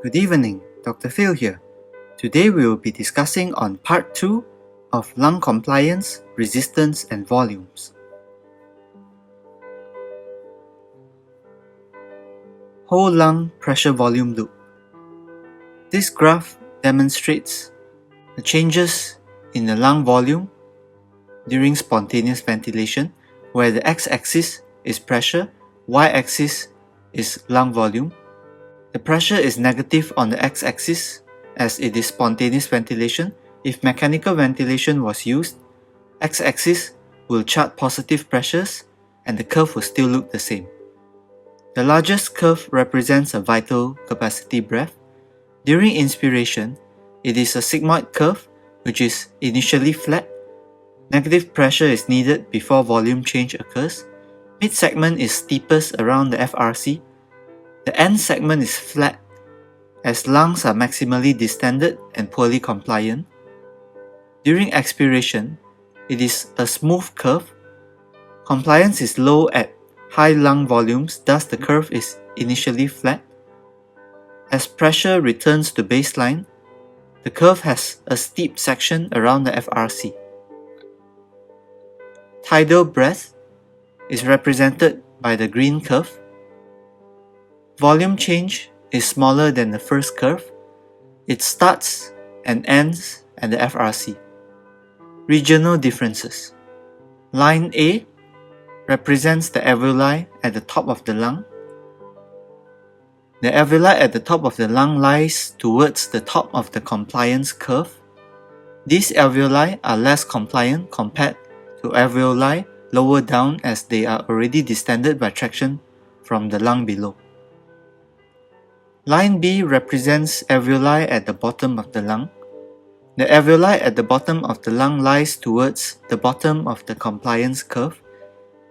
Good evening, Dr. Phil here. Today we will be discussing on part 2 of lung compliance, resistance and volumes. Whole lung pressure volume loop. This graph demonstrates the changes in the lung volume during spontaneous ventilation, where the x-axis is pressure, y-axis is lung volume. The pressure is negative on the x-axis as it is spontaneous ventilation. If mechanical ventilation was used, x-axis will chart positive pressures and the curve will still look the same. The largest curve represents a vital capacity breath. During inspiration, it is a sigmoid curve which is initially flat. Negative pressure is needed before volume change occurs. Mid-segment is steepest around the FRC. The end segment is flat as lungs are maximally distended and poorly compliant. During expiration, it is a smooth curve. Compliance is low at high lung volumes, thus the curve is initially flat. As pressure returns to baseline, the curve has a steep section around the FRC. Tidal breath is represented by the green curve. Volume change is smaller than the first curve. It starts and ends at the FRC. Regional differences. Line A represents the alveoli at the top of the lung. The alveoli at the top of the lung lies towards the top of the compliance curve. These alveoli are less compliant compared to alveoli lower down as they are already distended by traction from the lung below. Line B represents alveoli at the bottom of the lung. The alveoli at the bottom of the lung lies towards the bottom of the compliance curve.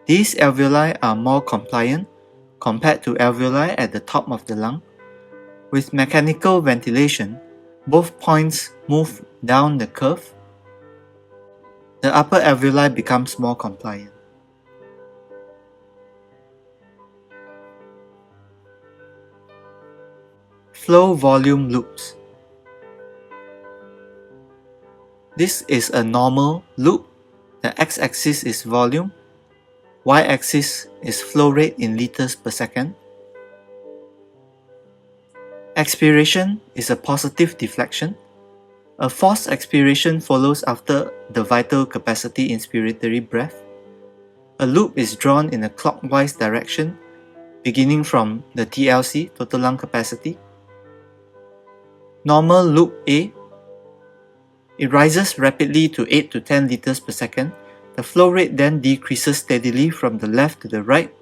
These alveoli are more compliant compared to alveoli at the top of the lung. With mechanical ventilation, both points move down the curve. The upper alveoli becomes more compliant. Flow volume loops. This is a normal loop. The x-axis is volume, y-axis is flow rate in liters per second. Expiration is a positive deflection. A forced expiration follows after the vital capacity inspiratory breath. A loop is drawn in a clockwise direction, beginning from the TLC, total lung capacity. Normal loop A. It rises rapidly to 8 to 10 liters per second. The flow rate then decreases steadily from the left to the right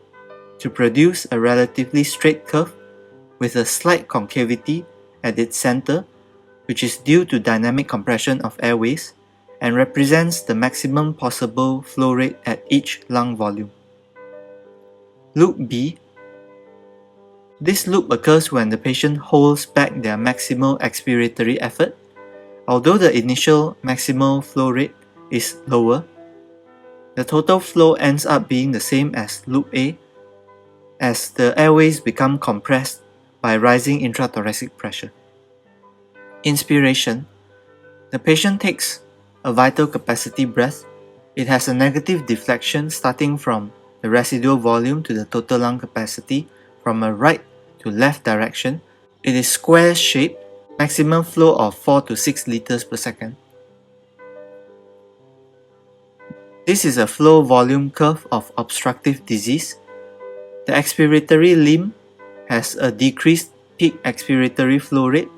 to produce a relatively straight curve with a slight concavity at its center, which is due to dynamic compression of airways and represents the maximum possible flow rate at each lung volume. Loop B. This loop occurs when the patient holds back their maximal expiratory effort. Although the initial maximal flow rate is lower, the total flow ends up being the same as loop A as the airways become compressed by rising intrathoracic pressure. Inspiration. The patient takes a vital capacity breath. It has a negative deflection starting from the residual volume to the total lung capacity from a right to left direction. It is square-shaped, maximum flow of 4 to 6 liters per second. This is a flow volume curve of obstructive disease. The expiratory limb has a decreased peak expiratory flow rate.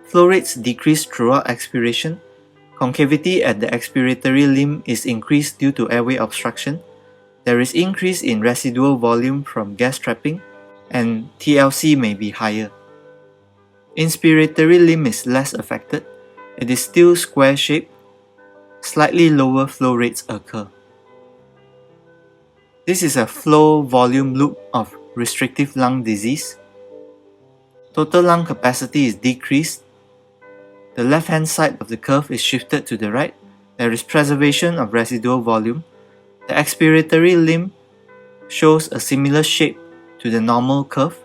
Flow rates decrease throughout expiration. Concavity at the expiratory limb is increased due to airway obstruction. There is increase in residual volume from gas trapping, and TLC may be higher. Inspiratory limb is less affected. It is still square-shaped. Slightly lower flow rates occur. This is a flow volume loop of restrictive lung disease. Total lung capacity is decreased. The left-hand side of the curve is shifted to the right. There is preservation of residual volume. The expiratory limb shows a similar shape to the normal curve.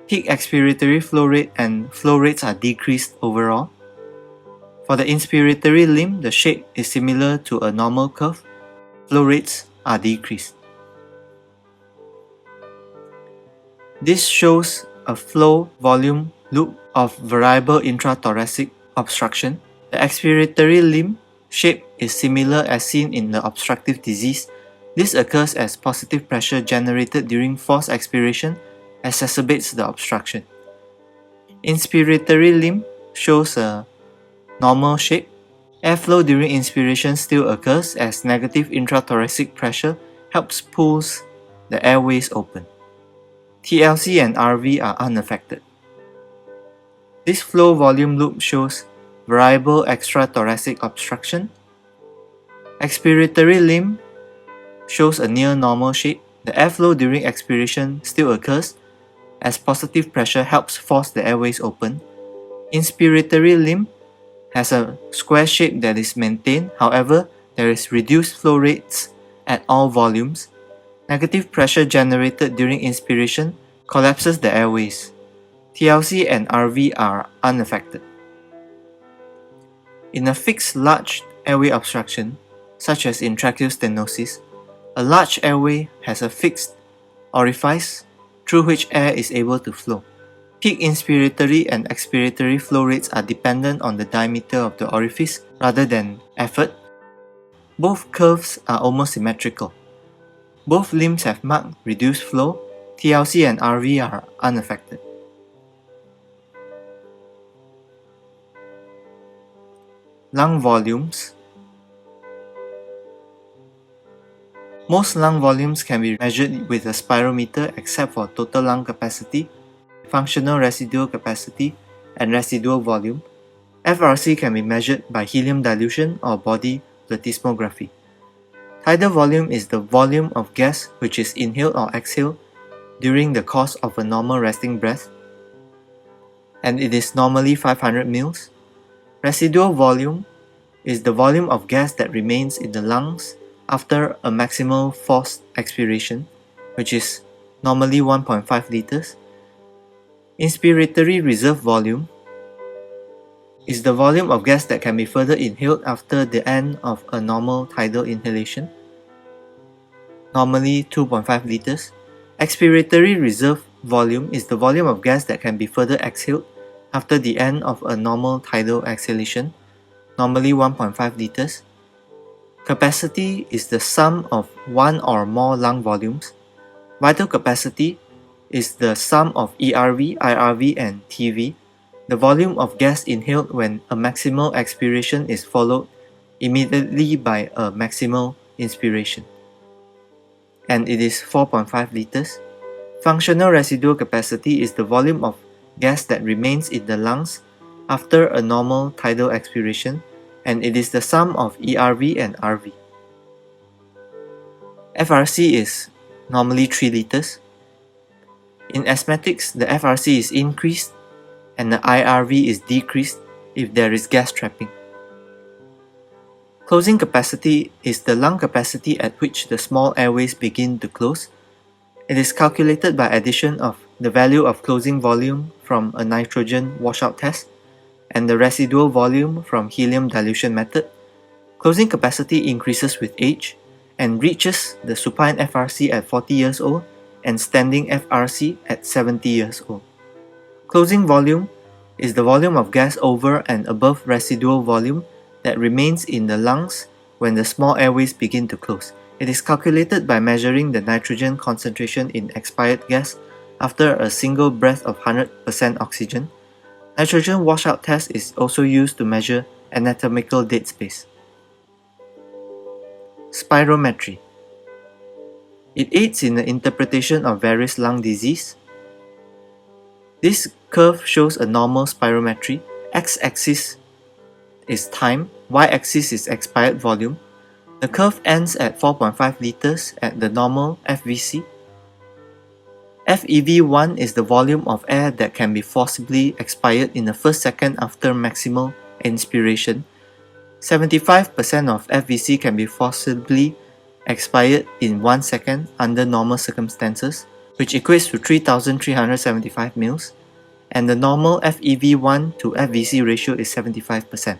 Peak expiratory flow rate and flow rates are decreased overall. For the inspiratory limb, the shape is similar to a normal curve. Flow rates are decreased. This shows a flow volume loop of variable intrathoracic obstruction. The expiratory limb shape is similar as seen in the obstructive disease. This occurs as positive pressure generated during forced expiration exacerbates the obstruction. Inspiratory limb shows a normal shape. Airflow during inspiration still occurs as negative intrathoracic pressure helps pulls the airways open. TLC and RV are unaffected. This flow volume loop shows variable extrathoracic obstruction. Expiratory limb shows a near normal shape. The airflow during expiration still occurs as positive pressure helps force the airways open. Inspiratory limb has a square shape that is maintained, however, there is reduced flow rates at all volumes. Negative pressure generated during inspiration collapses the airways. TLC and RV are unaffected. In a fixed large airway obstruction, such as in tracheal stenosis, a large airway has a fixed orifice through which air is able to flow. Peak inspiratory and expiratory flow rates are dependent on the diameter of the orifice rather than effort. Both curves are almost symmetrical. Both limbs have marked reduced flow. TLC and RV are unaffected. Lung volumes. Most lung volumes can be measured with a spirometer except for total lung capacity, functional residual capacity, and residual volume. FRC can be measured by helium dilution or body plethysmography. Tidal volume is the volume of gas which is inhaled or exhaled during the course of a normal resting breath, and it is normally 500 mL. Residual volume is the volume of gas that remains in the lungs after a maximal forced expiration, which is normally 1.5 liters. Inspiratory reserve volume is the volume of gas that can be further inhaled after the end of a normal tidal inhalation, normally 2.5 liters. Expiratory reserve volume is the volume of gas that can be further exhaled after the end of a normal tidal exhalation, normally 1.5 liters. Capacity is the sum of one or more lung volumes. Vital capacity is the sum of ERV, IRV, and TV, the volume of gas inhaled when a maximal expiration is followed immediately by a maximal inspiration, and it is 4.5 liters. Functional residual capacity is the volume of gas that remains in the lungs after a normal tidal expiration, and it is the sum of ERV and RV. FRC is normally 3 liters. In asthmatics, the FRC is increased and the IRV is decreased if there is gas trapping. Closing capacity is the lung capacity at which the small airways begin to close. It is calculated by addition of the value of closing volume from a nitrogen washout test and the residual volume from helium dilution method. Closing capacity increases with age and reaches the supine FRC at 40 years old and standing FRC at 70 years old. Closing volume is the volume of gas over and above residual volume that remains in the lungs when the small airways begin to close. It is calculated by measuring the nitrogen concentration in expired gas after a single breath of 100% oxygen. Nitrogen washout test is also used to measure anatomical dead space. Spirometry. It aids in the interpretation of various lung disease. This curve shows a normal spirometry. X-axis is time, y-axis is expired volume. The curve ends at 4.5 liters at the normal FVC. FEV1 is the volume of air that can be forcibly expired in the first second after maximal inspiration. 75% of FVC can be forcibly expired in 1 second under normal circumstances. which equates to 3,375 mils, and the normal FEV1 to FVC ratio is 75%.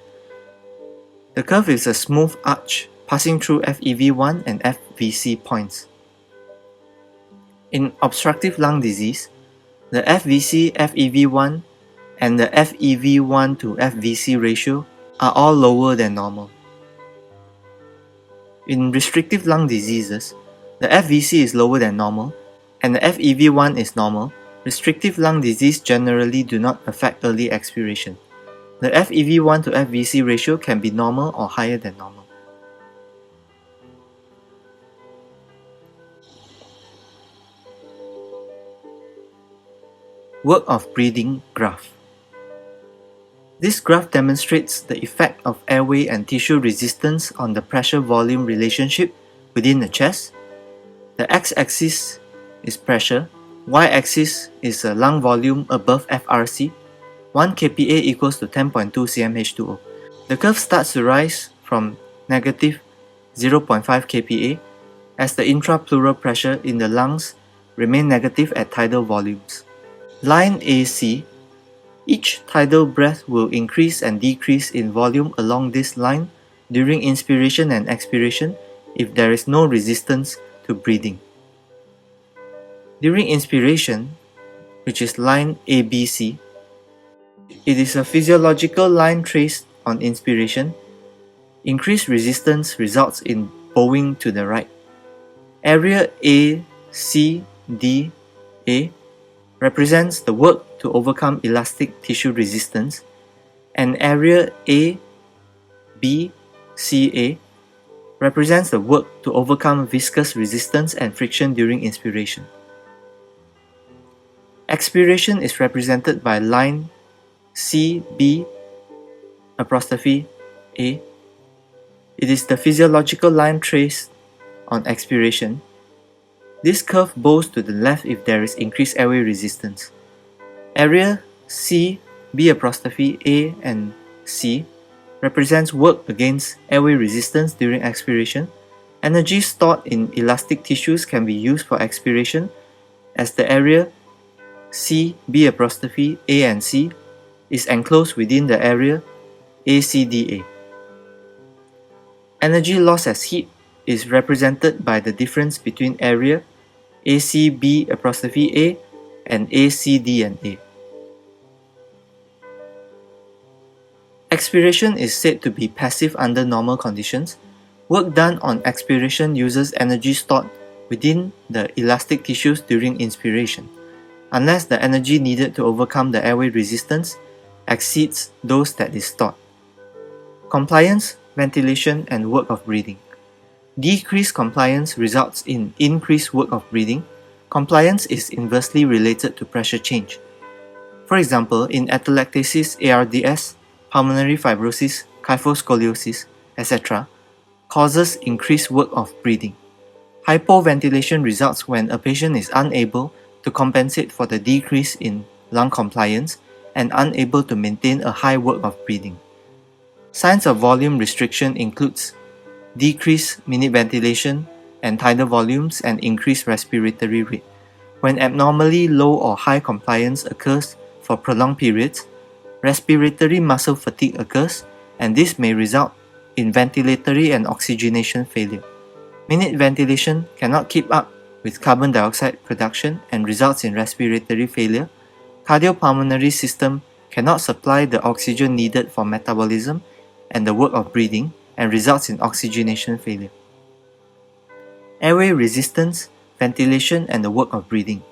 The curve is a smooth arch passing through FEV1 and FVC points. In obstructive lung disease, the FVC, FEV1, and the FEV1 to FVC ratio are all lower than normal. In restrictive lung diseases, the FVC is lower than normal, and the FEV1 is normal. Restrictive lung disease generally do not affect early expiration. The FEV1 to FVC ratio can be normal or higher than normal. Work of breathing graph. This graph demonstrates the effect of airway and tissue resistance on the pressure-volume relationship within the chest. The x-axis is pressure, y-axis is a lung volume above FRC. 1 kPa equals to 10.2 cm H2O. The curve starts to rise from negative 0.5 kPa as the intrapleural pressure in the lungs remain negative at tidal volumes. Line AC. Each tidal breath will increase and decrease in volume along this line during inspiration and expiration if there is no resistance to breathing. During inspiration, which is line ABC, it is a physiological line traced on inspiration. Increased resistance results in bowing to the right. Area A, C, D, A represents the work to overcome elastic tissue resistance, and area A, B, C, A represents the work to overcome viscous resistance and friction during inspiration. Expiration is represented by line CB apostrophe A. It is the physiological line traced on expiration. This curve bows to the left if there is increased airway resistance. Area C, B apostrophe A and C represents work against airway resistance during expiration. Energy stored in elastic tissues can be used for expiration as the area C, B apostrophe A and C is enclosed within the area ACDA. Energy loss as heat is represented by the difference between area ACB apostrophe A and ACD and A. Expiration is said to be passive under normal conditions. Work done on expiration uses energy stored within the elastic tissues during inspiration, unless the energy needed to overcome the airway resistance exceeds those that is stored. Compliance, ventilation, and work of breathing. Decreased compliance results in increased work of breathing. Compliance is inversely related to pressure change. For example, in atelectasis, ARDS, pulmonary fibrosis, kyphoscoliosis, etc., causes increased work of breathing. Hypoventilation results when a patient is unable to compensate for the decrease in lung compliance and unable to maintain a high work of breathing. Signs of volume restriction includes decreased minute ventilation and tidal volumes and increased respiratory rate. When abnormally low or high compliance occurs for prolonged periods, respiratory muscle fatigue occurs, and this may result in ventilatory and oxygenation failure. Minute ventilation cannot keep up with carbon dioxide production and results in respiratory failure. Cardiopulmonary system cannot supply the oxygen needed for metabolism and the work of breathing and results in oxygenation failure. Airway resistance, ventilation, and the work of breathing.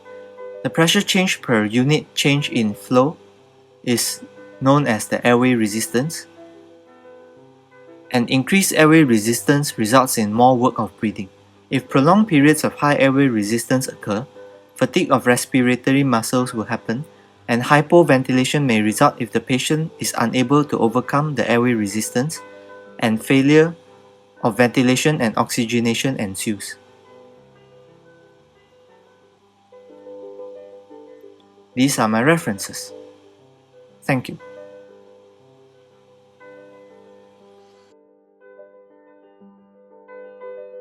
The pressure change per unit change in flow is known as the airway resistance. And increased airway resistance results in more work of breathing. If prolonged periods of high airway resistance occur, fatigue of respiratory muscles will happen, and hypoventilation may result if the patient is unable to overcome the airway resistance, and failure of ventilation and oxygenation ensues. These are my references. Thank you.